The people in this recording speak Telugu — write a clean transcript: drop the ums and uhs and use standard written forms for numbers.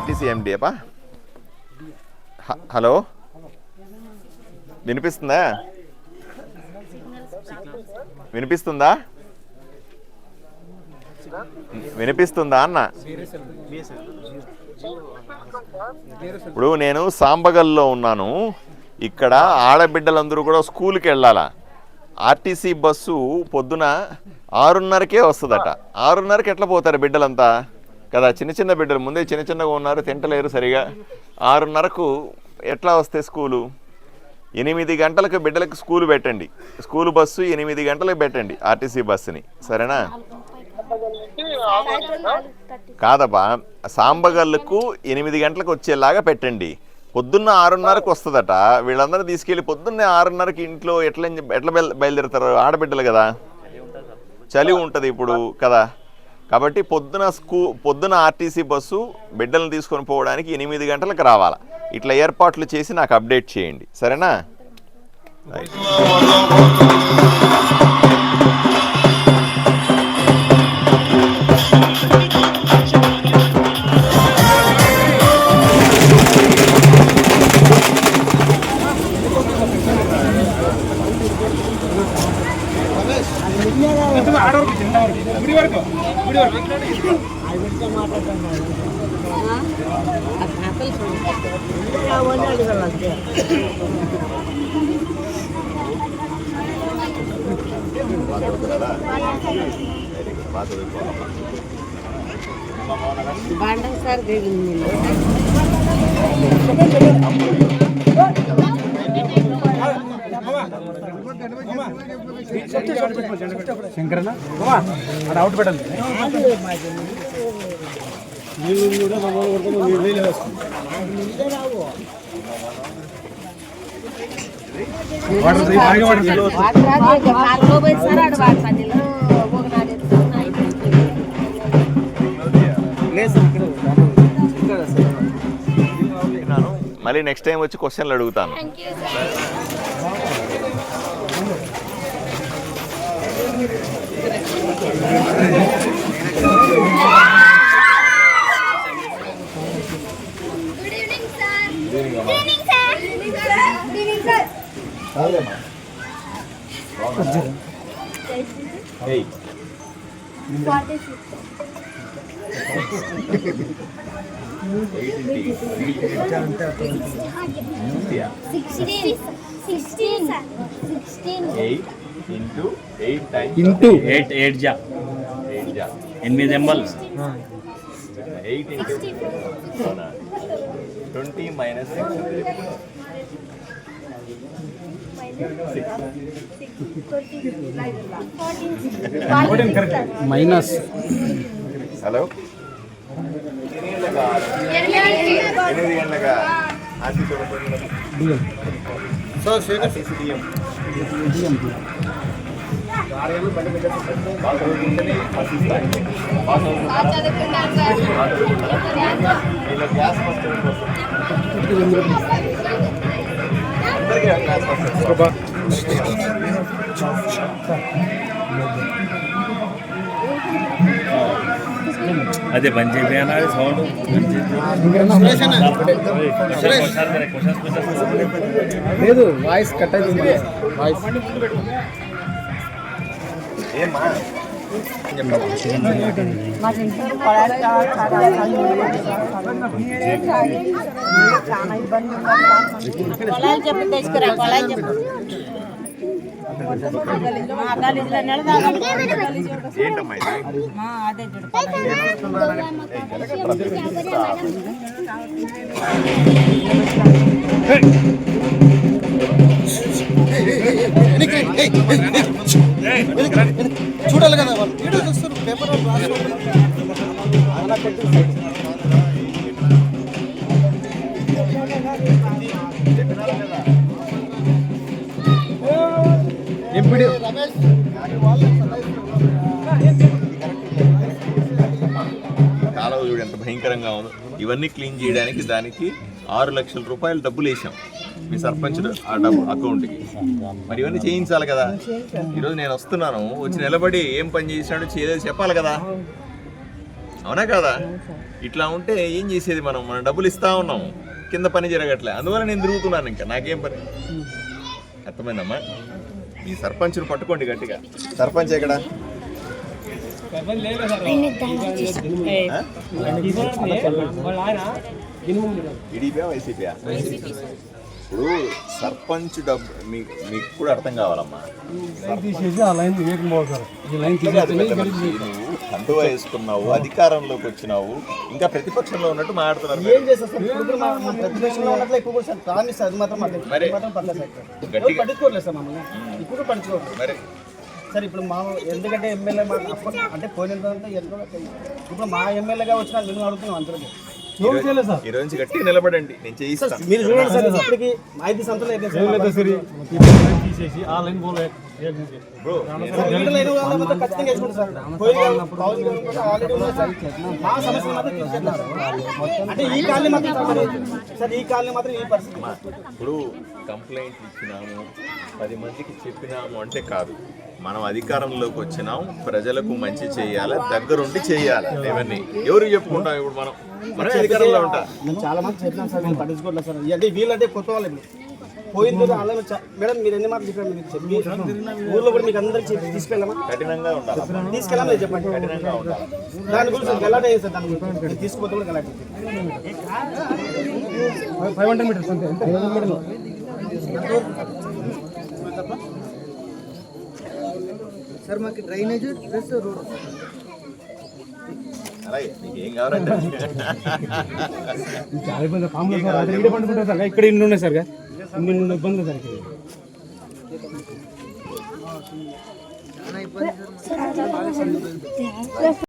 ఆర్టీసీ ఎండిఏపా. హలో, వినిపిస్తుందా? వినిపిస్తుందా వినిపిస్తుందా అన్న? ఇప్పుడు నేను సాంబగల్లో ఉన్నాను. ఇక్కడ ఆడబిడ్డలందరూ కూడా స్కూల్కి వెళ్ళాలా. ఆర్టీసీ బస్సు పొద్దున 6:30కే వస్తుందట. 6:30కి ఎట్లా పోతారు బిడ్డలంతా కదా? చిన్న చిన్న బిడ్డలు ముందే చిన్నగా ఉన్నారు, తింటలేరు సరిగా. 6:30కు ఎట్లా వస్తే స్కూలు? 8 గంటలకు బిడ్డలకు స్కూలు పెట్టండి. స్కూలు బస్సు 8 గంటలకు పెట్టండి ఆర్టీసీ బస్సుని, సరేనా? కాదబ్బా, సాంబగల్లుకు 8 గంటలకు వచ్చేలాగా పెట్టండి. పొద్దున్న 6:30కు వస్తుందట. వీళ్ళందరూ తీసుకెళ్ళి పొద్దున్నే 6:30కి ఇంట్లో ఎట్లా బయలుదేరుతారు? ఆడబిడ్డలు కదా, చలి ఉంటుంది ఇప్పుడు కదా. కాబట్టి పొద్దున ఆర్టీసీ బస్సు బిడ్డలను తీసుకొని పోవడానికి 8 గంటలకు రావాలా. ఇట్లా ఏర్పాట్లు చేసి నాకు అప్డేట్ చేయండి, సరేనా? శంకరన్న అది అవుట్ పెట్టాలి. మళ్ళీ నెక్స్ట్ టైం వచ్చి క్వశ్చన్లు అడుగుతాను. Into 8 ఎంబల్ 20 minus 6 minus. హలో, 8 గంటలుగా అదే బంద్ చేయనా సౌండ్ లేదు, వాయిస్ కట్ అవుతుంది. వాయిస్ చూడాలి కదా వాళ్ళు వీడియో చూస్తారు, పేపర్ కాలువ చూడు ఎంత భయంకరంగా ఉందో. ఇవన్నీ క్లీన్ చేయడానికి దానికి 6 లక్షల రూపాయలు డబ్బులు వేసాం మీ సర్పంచ్ ఆ డబ్బు అకౌంట్కి. మరి ఇవన్నీ చేయించాలి కదా. ఈరోజు నేను వస్తున్నాను, వచ్చి నిలబడి ఏం పని చేసినాడు చేయలేదు చెప్పాలి కదా. అవునా కదా? ఇట్లా ఉంటే ఏం చేసేది? మనం డబ్బులు ఇస్తా ఉన్నాము, కింద పని జరగట్లే. అందువల్ల నేను తిరుగుతున్నాను, ఇంకా నాకేం పని. అర్థమైందమ్మా? ఈ సర్పంచ్ను పట్టుకోండి గట్టిగా. సర్పంచ్ ఎక్కడ? TDP YCP? ఇప్పుడు సర్పంచ్ డబ్బు మీకు కూడా అర్థం కావాలమ్మా. నువ్వు కండువా వేసుకున్నావు, అధికారంలోకి వచ్చినావు, ఇంకా ప్రతిపక్షంలో ఉన్నట్టు మాట్లాడుతున్నారు. మరి సార్ ఇప్పుడు మా ఎందుకంటే ఎమ్మెల్యే అంటే పోయినంత ఇప్పుడు మా ఎమ్మెల్యేగా వచ్చిన మేము అడుగుతున్నాం అందరికీ. ఈ రోజు గట్టిగా నిలబడండి, నేను చేయిస్తాను. మీరు చూడండి సార్, ఇప్పటికి 5 సంతలు అయితే ఖచ్చితంగా వేసుకుంటారు సార్. మా సమస్య మాత్రం తీసుకెళ్తారు. అంటే ఈ కాలనీ మాత్రం సార్, ఈ కాలనీ మాత్రం ఈ పరిస్థితి. ఇప్పుడు కంప్లైంట్ ఇచ్చినాము, 10 మందికి చెప్పినాము అంటే కాదు. మనం అధికారంలోకి వచ్చినాం, ప్రజలకు మంచి చేయాలి, దగ్గరుండి చేయాలి. ఇవన్నీ ఎవరికి చెప్పుకుంటాం? ఇప్పుడు మనం అధికారంలో ఉంటాం. నేను చాలా మంది చెప్పినాను సార్, నేను పట్టించుకోవట్లేదు సార్. అంటే వీళ్ళంటే కొత్త వాళ్ళు పోయింది. మేడం మీరు ఎన్ని మాటలు చెప్పండి, ఊర్లో కూడా మీకు అందరికి తీసుకెళ్ళమా? కఠినంగా ఉండాలి. తీసుకెళ్ళమని చెప్పండి. కఠినంగా ఉండాలి. దాని గురించి గలాట అయ్యింది సార్. దాని గురించి తీసుకుపోతే కూడా గలాట 500 మీటర్స్ అంతే. 500 మీటర్లు సార్. మాకు డ్రైనేజ్ ప్లస్ రోడ్. అలాగే మీకు ఏం కావాలంటే చాలా ఇబ్బంది. పండుకుంటారు సార్, ఇక్కడ ఇన్ని ఉన్నాయి సార్, ఇన్ని ఇబ్బంది సార్.